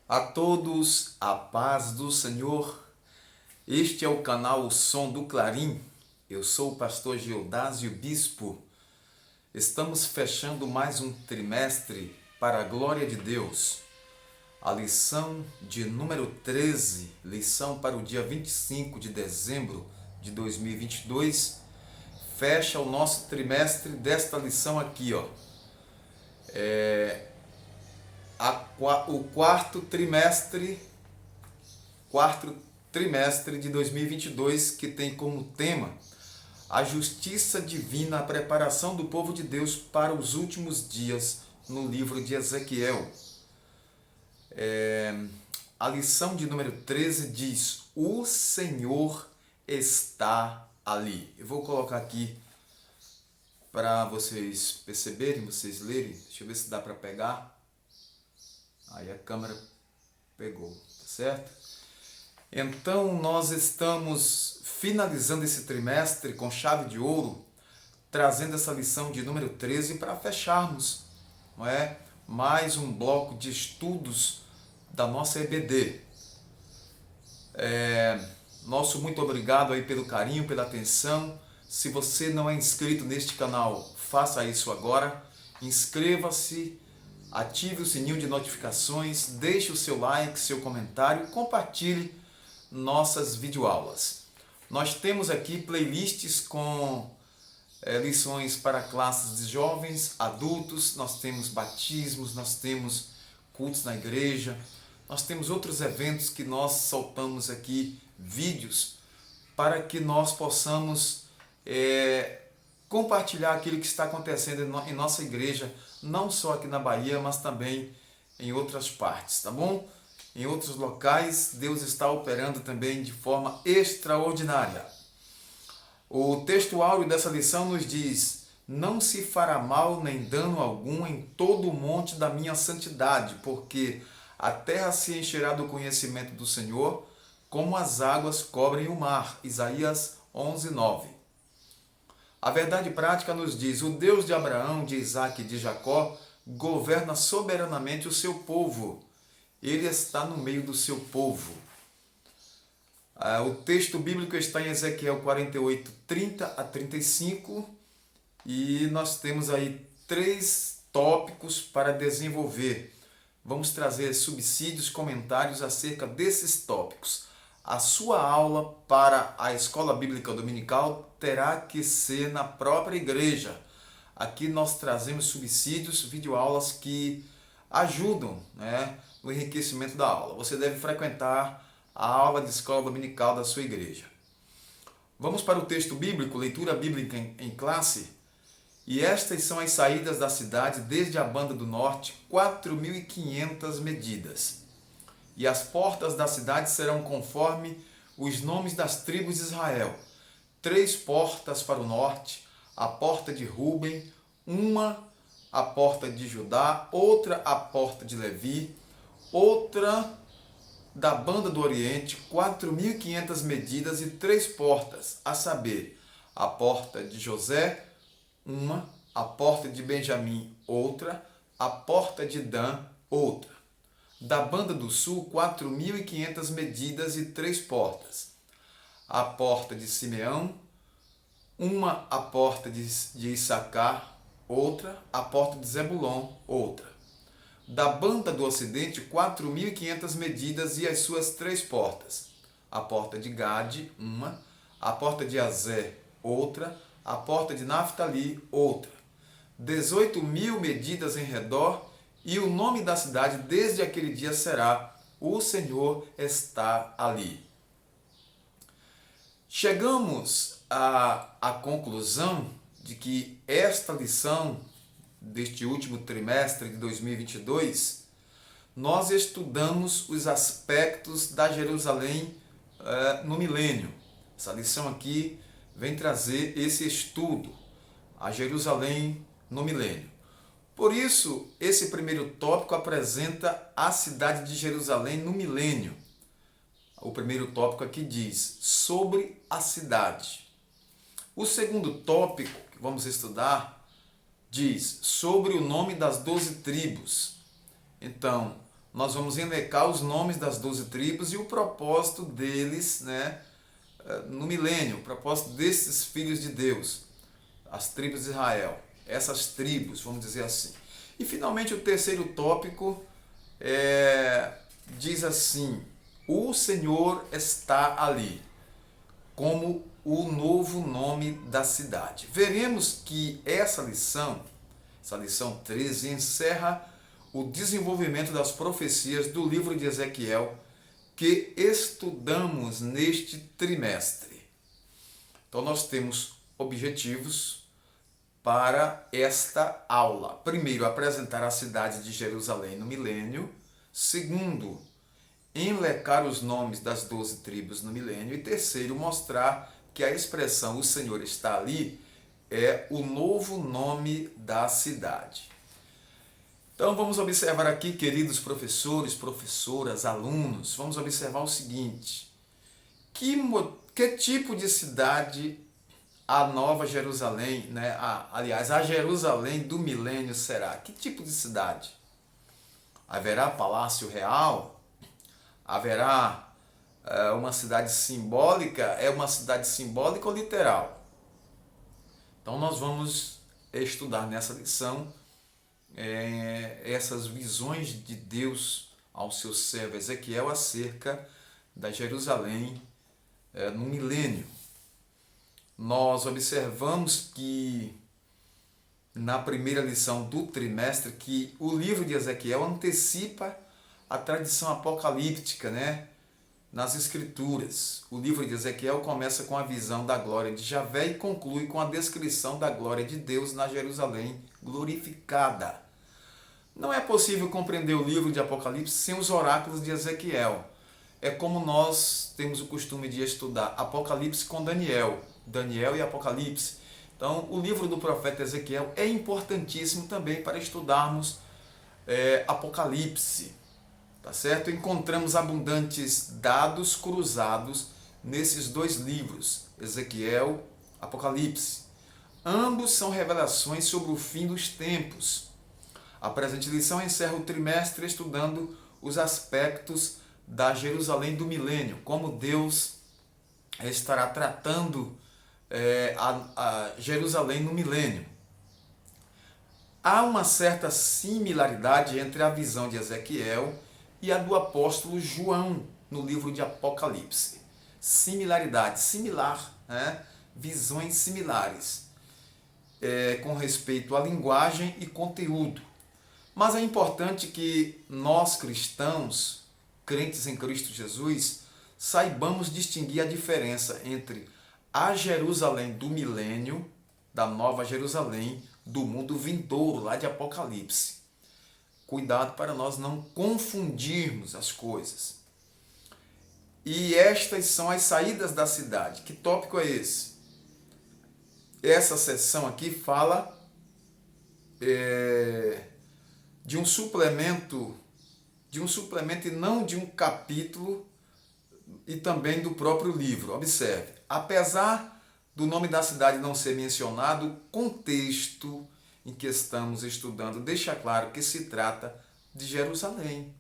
A todos, a paz do Senhor. Este é o canal O Som do Clarim. Eu sou o pastor Geodásio Bispo. Estamos fechando mais um trimestre para a glória de Deus. A lição de número 13, lição para o dia 25 de dezembro de 2022, fecha o nosso trimestre desta lição aqui, ó. O quarto trimestre de 2022, que tem como tema a justiça divina, a preparação do povo de Deus para os últimos dias, no livro de Ezequiel. A lição de número 13 diz: o Senhor está ali. Eu vou colocar aqui para vocês perceberem, vocês lerem. Deixa eu ver se dá para pegar. Aí a câmera pegou, tá certo? Então nós estamos finalizando esse trimestre com chave de ouro, trazendo essa lição de número 13 para fecharmos, não é? Mais um bloco de estudos da nossa EBD. Nosso muito obrigado aí pelo carinho, pela atenção. Se você não é inscrito neste canal, faça isso agora. Inscreva-se, ative o sininho de notificações, deixe o seu like, seu comentário, compartilhe nossas videoaulas. Nós temos aqui playlists com lições para classes de jovens, adultos, nós temos batismos, nós temos cultos na igreja, nós temos outros eventos que nós soltamos aqui, vídeos, para que nós possamos compartilhar aquilo que está acontecendo em nossa igreja, não só aqui na Bahia, mas também em outras partes, tá bom? Em outros locais, Deus está operando também de forma extraordinária. O texto áureo dessa lição nos diz: não se fará mal nem dano algum em todo o monte da minha santidade, porque a terra se encherá do conhecimento do Senhor, como as águas cobrem o mar. Isaías 11:9. A verdade prática nos diz: o Deus de Abraão, de Isaque e de Jacó governa soberanamente o seu povo. Ele está no meio do seu povo. O texto bíblico está em Ezequiel 48, 30 a 35, e nós temos aí 3 tópicos para desenvolver. Vamos trazer subsídios, comentários acerca desses tópicos. A sua aula para a Escola Bíblica Dominical terá que ser na própria igreja. Aqui nós trazemos subsídios, videoaulas que ajudam, né, no enriquecimento da aula. Você deve frequentar a aula de escola dominical da sua igreja. Vamos para o texto bíblico, leitura bíblica em classe. E estas são as saídas da cidade desde a banda do norte, 4.500 medidas. E as portas da cidade serão conforme os nomes das tribos de Israel. 3 portas para o norte, a porta de Ruben, uma a porta de Judá, outra a porta de Levi, outra da banda do Oriente, 4.500 medidas e 3 portas, a saber, a porta de José, uma, a porta de Benjamim, outra, a porta de Dan, outra. Da banda do sul, 4.500 medidas e 3 portas. A porta de Simeão, uma a porta de Issacar, outra a porta de Zebulon, outra. Da banda do ocidente, 4.500 medidas e as suas 3 portas. A porta de Gade, uma, a porta de Azé, outra, a porta de Naftali, outra. 18.000 medidas em redor, e o nome da cidade desde aquele dia será: o Senhor está ali. Chegamos à conclusão de que esta lição deste último trimestre de 2022, nós estudamos os aspectos da Jerusalém no milênio. Essa lição aqui vem trazer esse estudo, a Jerusalém no milênio. Por isso, esse primeiro tópico apresenta a cidade de Jerusalém no milênio. O primeiro tópico aqui diz sobre a cidade. O segundo tópico que vamos estudar diz sobre o nome das 12 tribos. Então, nós vamos elencar os nomes das 12 tribos e o propósito deles, né, no milênio, o propósito desses filhos de Deus, as tribos de Israel, essas tribos, vamos dizer assim. E finalmente o terceiro tópico diz assim: o Senhor está ali, como o novo nome da cidade. Veremos que essa lição 13, encerra o desenvolvimento das profecias do livro de Ezequiel que estudamos neste trimestre. Então nós temos objetivos para esta aula. Primeiro, apresentar a cidade de Jerusalém no milênio. Segundo, enlecar os nomes das 12 tribos no milênio. E terceiro, mostrar que a expressão "o Senhor está ali" é o novo nome da cidade. Então vamos observar aqui, queridos professores, professoras, alunos, vamos observar o seguinte: que tipo de cidade a Nova Jerusalém, né? Aliás, a Jerusalém do milênio será? Que tipo de cidade? Haverá palácio real? Haverá uma cidade simbólica? É uma cidade simbólica ou literal? Então nós vamos estudar nessa lição essas visões de Deus ao seu servo Ezequiel acerca da Jerusalém no milênio. Nós observamos que na primeira lição do trimestre que o livro de Ezequiel antecipa a tradição apocalíptica, né? Nas Escrituras. O livro de Ezequiel começa com a visão da glória de Javé e conclui com a descrição da glória de Deus na Jerusalém glorificada. Não é possível compreender o livro de Apocalipse sem os oráculos de Ezequiel. É como nós temos o costume de estudar Apocalipse com Daniel e Apocalipse. Então, o livro do profeta Ezequiel é importantíssimo também para estudarmos Apocalipse. Tá certo? Encontramos abundantes dados cruzados nesses dois livros, Ezequiel, Apocalipse. Ambos são revelações sobre o fim dos tempos. A presente lição encerra o trimestre estudando os aspectos da Jerusalém do milênio, como Deus estará tratando a Jerusalém no milênio. Há uma certa similaridade entre a visão de Ezequiel e a do apóstolo João no livro de Apocalipse. Similaridade, similar, né? Visões similares com respeito à linguagem e conteúdo. Mas é importante que nós cristãos, crentes em Cristo Jesus, saibamos distinguir a diferença entre a Jerusalém do milênio, da Nova Jerusalém, do mundo vindouro, lá de Apocalipse. Cuidado para nós não confundirmos as coisas. E estas são as saídas da cidade. Que tópico é esse? Essa seção aqui fala de um suplemento e não de um capítulo e também do próprio livro. Observe, apesar do nome da cidade não ser mencionado, o contexto em que estamos estudando deixa claro que se trata de Jerusalém.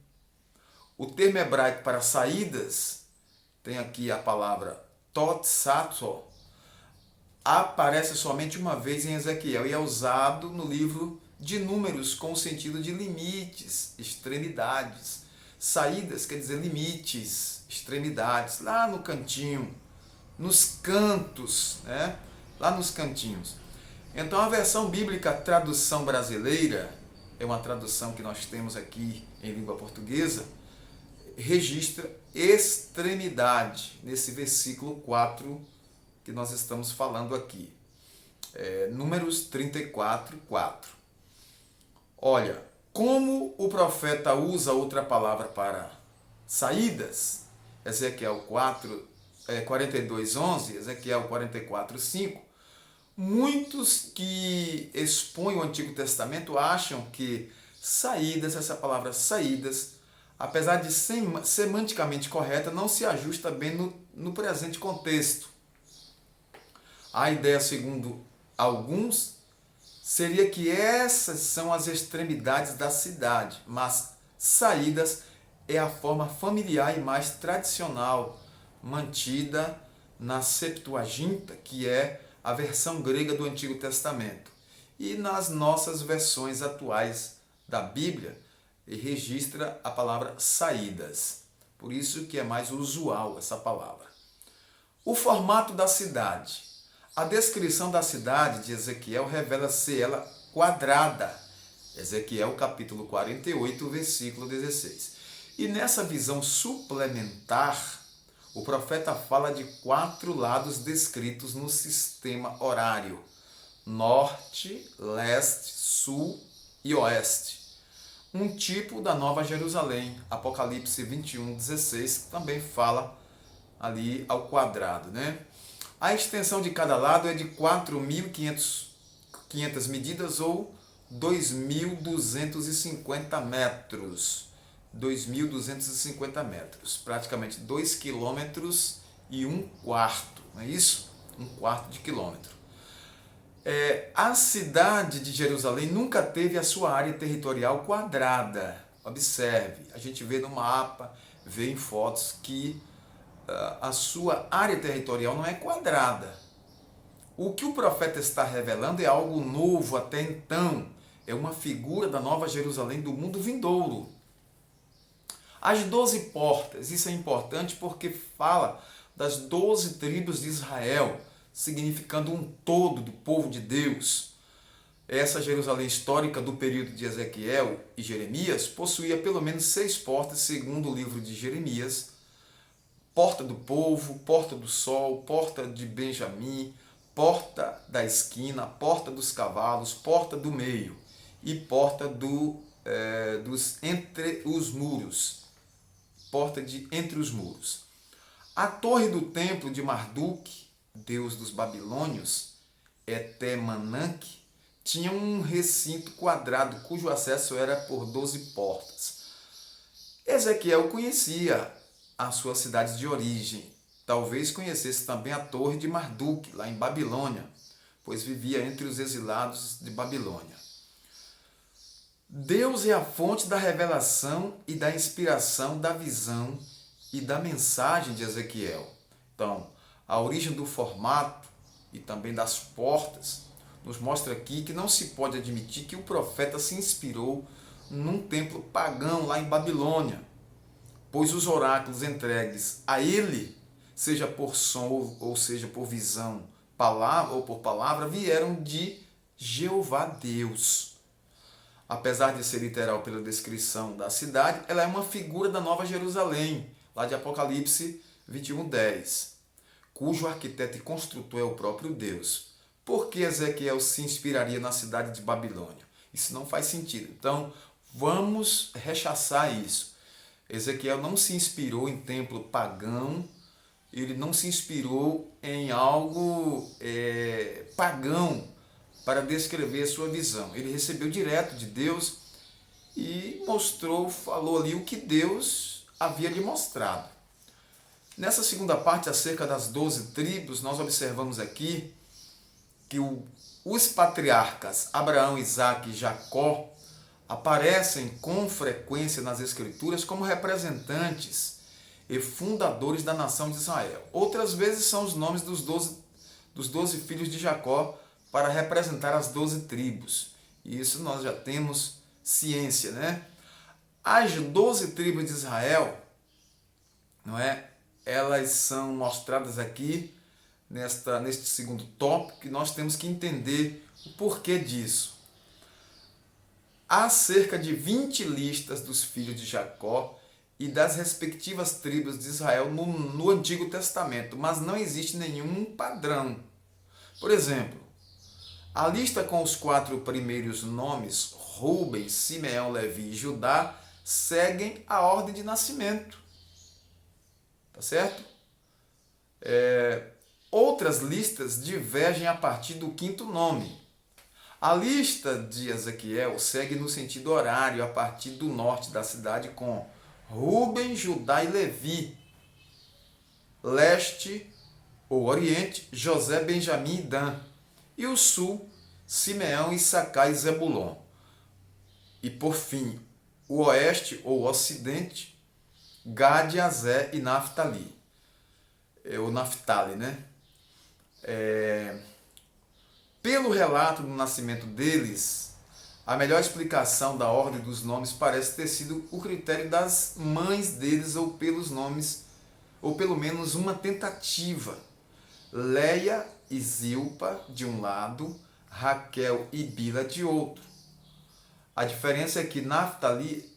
O termo hebraico para saídas, tem aqui a palavra Totsato, aparece somente uma vez em Ezequiel e é usado no livro de Números com o sentido de limites, extremidades. Saídas quer dizer limites, extremidades, lá no cantinho, nos cantos, né? Lá nos cantinhos. Então a versão bíblica tradução brasileira, é uma tradução que nós temos aqui em língua portuguesa, registra extremidade nesse versículo 4 que nós estamos falando aqui. Números 34, 4. Olha, como o profeta usa outra palavra para saídas, Ezequiel 42, 11, Ezequiel 44, 5, muitos que expõem o Antigo Testamento acham que saídas, essa palavra saídas, apesar de ser semanticamente correta, não se ajusta bem no presente contexto. A ideia, segundo alguns, seria que essas são as extremidades da cidade, mas saídas é a forma familiar e mais tradicional mantida na Septuaginta, que é a versão grega do Antigo Testamento. E nas nossas versões atuais da Bíblia, registra a palavra saídas. Por isso que é mais usual essa palavra. O formato da cidade. A descrição da cidade de Ezequiel revela ser ela quadrada. Ezequiel capítulo 48, versículo 16. E nessa visão suplementar, o profeta fala de 4 lados descritos no sistema horário: norte, leste, sul e oeste. Um tipo da Nova Jerusalém, Apocalipse 21, 16, também fala ali ao quadrado, né? A extensão de cada lado é de 4.500 medidas ou 2.250 metros. 2.250 metros, praticamente 2 quilômetros e 1/4, não é isso? 1/4 de quilômetro. A cidade de Jerusalém nunca teve a sua área territorial quadrada. Observe, a gente vê no mapa, vê em fotos que a sua área territorial não é quadrada. O que o profeta está revelando é algo novo até então. É uma figura da Nova Jerusalém do mundo vindouro. As 12 portas, isso é importante porque fala das 12 tribos de Israel, significando um todo do povo de Deus. Essa Jerusalém histórica do período de Ezequiel e Jeremias possuía pelo menos 6 portas, segundo o livro de Jeremias: porta do povo, porta do sol, porta de Benjamim, porta da esquina, porta dos cavalos, porta do meio e porta dos entre os muros. Porta de entre os muros. A torre do templo de Marduk, deus dos babilônios, Etemananque, tinha um recinto quadrado cujo acesso era por 12 portas. Ezequiel conhecia a sua cidade de origem. Talvez conhecesse também a torre de Marduk, lá em Babilônia, pois vivia entre os exilados de Babilônia. Deus é a fonte da revelação e da inspiração da visão e da mensagem de Ezequiel. Então, a origem do formato e também das portas nos mostra aqui que não se pode admitir que o profeta se inspirou num templo pagão lá em Babilônia, pois os oráculos entregues a ele, seja por som ou seja por visão, palavra ou por palavra, vieram de Jeová Deus. Apesar de ser literal pela descrição da cidade, ela é uma figura da Nova Jerusalém, lá de Apocalipse 21:10, cujo arquiteto e construtor é o próprio Deus. Por que Ezequiel se inspiraria na cidade de Babilônia? Isso não faz sentido. Então, vamos rechaçar isso. Ezequiel não se inspirou em templo pagão, ele não se inspirou em algo pagão para descrever a sua visão. Ele recebeu direto de Deus e falou ali o que Deus havia lhe mostrado. Nessa segunda parte, acerca das 12 tribos, nós observamos aqui que os patriarcas Abraão, Isaque e Jacó aparecem com frequência nas Escrituras como representantes e fundadores da nação de Israel. Outras vezes são os nomes dos 12 filhos de Jacó para representar as 12 tribos. E isso nós já temos ciência, né? As 12 tribos de Israel, não é? Elas são mostradas aqui neste segundo tópico, que nós temos que entender o porquê disso. Há cerca de 20 listas dos filhos de Jacó e das respectivas tribos de Israel no Antigo Testamento, mas não existe nenhum padrão. Por exemplo, a lista com os 4 primeiros nomes, Rúben, Simeão, Levi e Judá, seguem a ordem de nascimento. Tá certo? Outras listas divergem a partir do 5º nome. A lista de Ezequiel segue no sentido horário a partir do norte da cidade com Rúben, Judá e Levi. Leste ou oriente, José, Benjamim e Dan. E o sul, Simeão, Issacar e Zebulon. E por fim, o oeste ou ocidente, Gade, Aser e Naftali. O Naftali, né? Pelo relato do nascimento deles, a melhor explicação da ordem dos nomes parece ter sido o critério das mães deles, ou pelos nomes, ou pelo menos uma tentativa. Leia e Zilpa de um lado, Raquel e Bila de outro. A diferença é que Naftali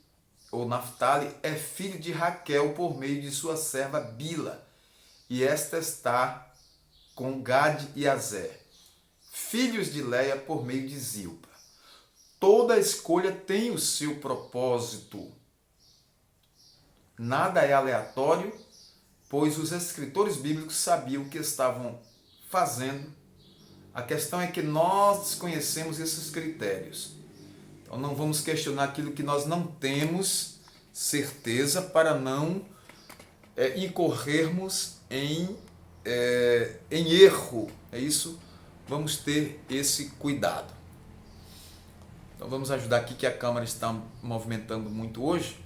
é filho de Raquel por meio de sua serva Bila, e esta está com Gade e Aser, filhos de Leia por meio de Zilpa. Toda escolha tem o seu propósito. Nada é aleatório, pois os escritores bíblicos sabiam o que estavam fazendo. A questão é que nós desconhecemos esses critérios. Então não vamos questionar aquilo que nós não temos certeza, para não incorrermos em erro. É isso? Vamos ter esse cuidado. Então vamos ajudar aqui, que a câmera está movimentando muito hoje.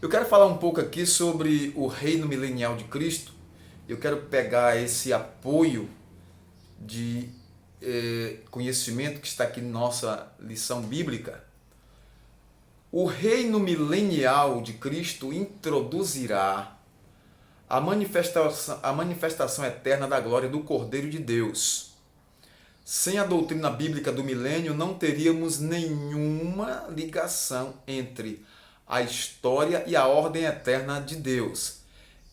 Eu quero falar um pouco aqui sobre o reino milenial de Cristo. Eu quero pegar esse apoio de conhecimento que está aqui na nossa lição bíblica. O reino milenial de Cristo introduzirá a manifestação eterna da glória do Cordeiro de Deus. Sem a doutrina bíblica do milênio, não teríamos nenhuma ligação entre a história e a ordem eterna de Deus.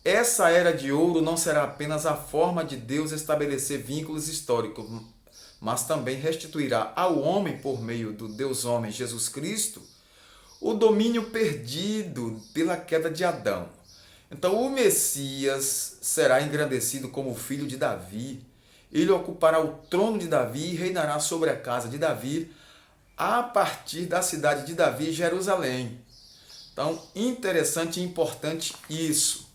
Essa era de ouro não será apenas a forma de Deus estabelecer vínculos históricos, mas também restituirá ao homem, por meio do Deus-homem Jesus Cristo, o domínio perdido pela queda de Adão. Então, o Messias será engrandecido como filho de Davi. Ele ocupará o trono de Davi e reinará sobre a casa de Davi a partir da cidade de Davi, Jerusalém. Então, interessante e importante isso.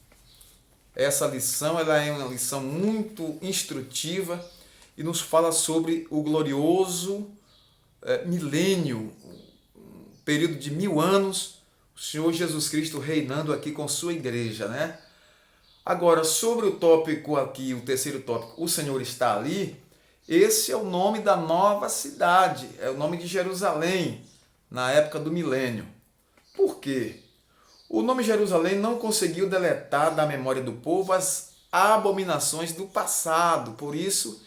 Essa lição ela é uma lição muito instrutiva e nos fala sobre o glorioso milênio, um período de 1000 anos, o Senhor Jesus Cristo reinando aqui com sua igreja, né? Agora, sobre o tópico aqui, o terceiro tópico, o Senhor está ali, esse é o nome da nova cidade, é o nome de Jerusalém, na época do milênio. Por quê? O nome Jerusalém não conseguiu deletar da memória do povo as abominações do passado, por isso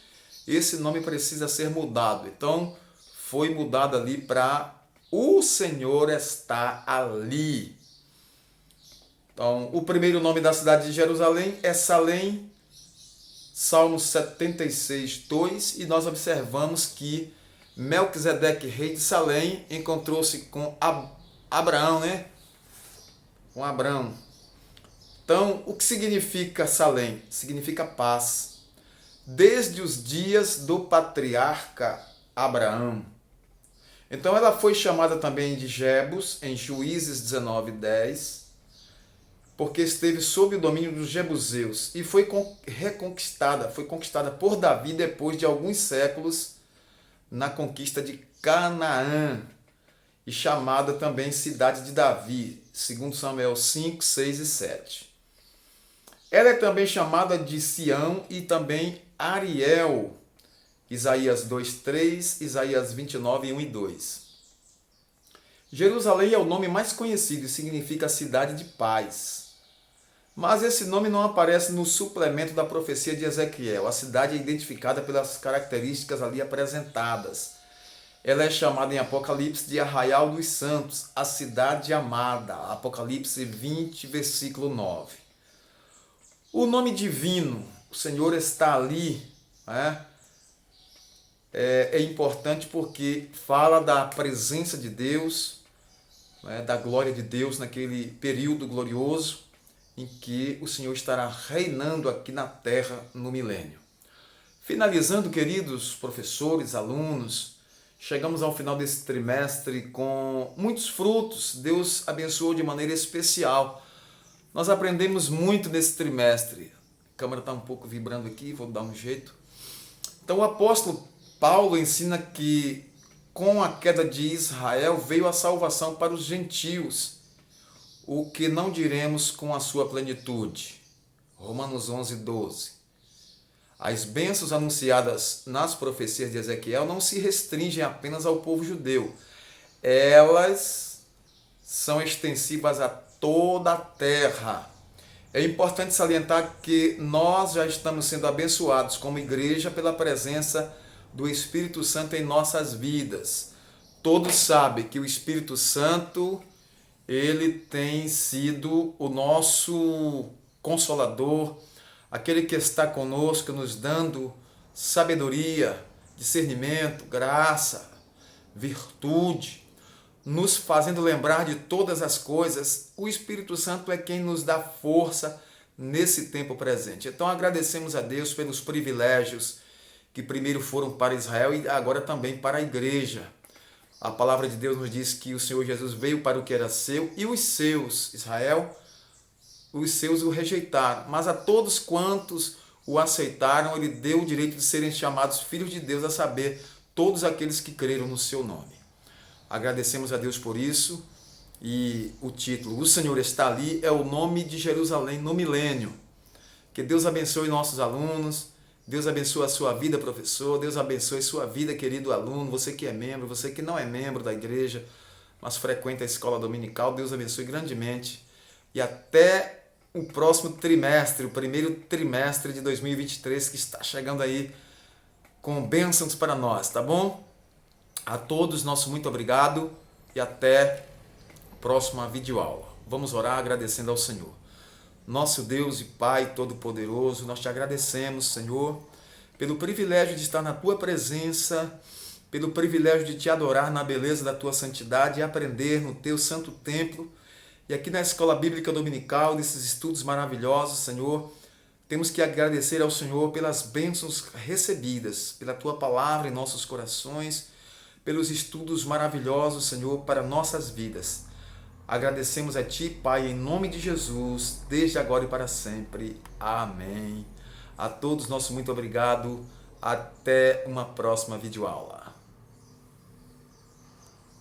esse nome precisa ser mudado. Então, foi mudado ali para o Senhor está ali. Então, o primeiro nome da cidade de Jerusalém é Salém, Salmo 76, 2, e nós observamos que Melquisedeque, rei de Salém, encontrou-se com Abraão, né? Com Abraão. Então, o que significa Salém? Significa paz. Desde os dias do patriarca Abraão. Então, ela foi chamada também de Jebus, em Juízes 19, 10, porque esteve sob o domínio dos jebuseus e foi conquistada por Davi depois de alguns séculos na conquista de Canaã, e chamada também cidade de Davi, segundo Samuel 5, 6 e 7. Ela é também chamada de Sião e também Ariel, Isaías 2, 3, Isaías 29, 1 e 2. Jerusalém é o nome mais conhecido e significa cidade de paz. Mas esse nome não aparece no suplemento da profecia de Ezequiel. A cidade é identificada pelas características ali apresentadas. Ela é chamada em Apocalipse de Arraial dos Santos, a cidade amada. Apocalipse 20, versículo 9. O nome divino, o Senhor está ali, né? É importante porque fala da presença de Deus, né? Da glória de Deus naquele período glorioso em que o Senhor estará reinando aqui na terra no milênio. Finalizando, queridos professores, alunos, chegamos ao final desse trimestre com muitos frutos. Deus abençoou de maneira especial. Nós aprendemos muito nesse trimestre. A câmera está um pouco vibrando aqui, vou dar um jeito. Então o apóstolo Paulo ensina que com a queda de Israel veio a salvação para os gentios. o que não diremos com a sua plenitude. Romanos 11, 12. As bênçãos anunciadas nas profecias de Ezequiel não se restringem apenas ao povo judeu. Elas são extensivas a toda a terra. É importante salientar que nós já estamos sendo abençoados como igreja pela presença do Espírito Santo em nossas vidas. Todos sabem que o Espírito Santo, ele tem sido o nosso consolador, aquele que está conosco, nos dando sabedoria, discernimento, graça, virtude, nos fazendo lembrar de todas as coisas. O Espírito Santo é quem nos dá força nesse tempo presente. Então agradecemos a Deus pelos privilégios que primeiro foram para Israel e agora também para a igreja. A palavra de Deus nos diz que o Senhor Jesus veio para o que era seu e os seus, Israel, os seus o rejeitaram. Mas a todos quantos o aceitaram, ele deu o direito de serem chamados filhos de Deus, a saber, todos aqueles que creram no seu nome. Agradecemos a Deus por isso, e o título, O Senhor está ali, é o nome de Jerusalém no milênio. Que Deus abençoe nossos alunos, Deus abençoe a sua vida, professor, Deus abençoe a sua vida, querido aluno, você que é membro, você que não é membro da igreja, mas frequenta a escola dominical, Deus abençoe grandemente, e até o próximo trimestre, o primeiro trimestre de 2023, que está chegando aí com bênçãos para nós, tá bom? A todos, nosso muito obrigado e até a próxima videoaula. Vamos orar agradecendo ao Senhor. Nosso Deus e Pai Todo-Poderoso, nós te agradecemos, Senhor, pelo privilégio de estar na Tua presença, pelo privilégio de te adorar na beleza da Tua santidade e aprender no Teu santo templo. E aqui na Escola Bíblica Dominical, nesses estudos maravilhosos, Senhor, temos que agradecer ao Senhor pelas bênçãos recebidas, pela Tua palavra em nossos corações, pelos estudos maravilhosos, Senhor, para nossas vidas. Agradecemos a Ti, Pai, em nome de Jesus, desde agora e para sempre. Amém. A todos, nosso muito obrigado. Até uma próxima videoaula.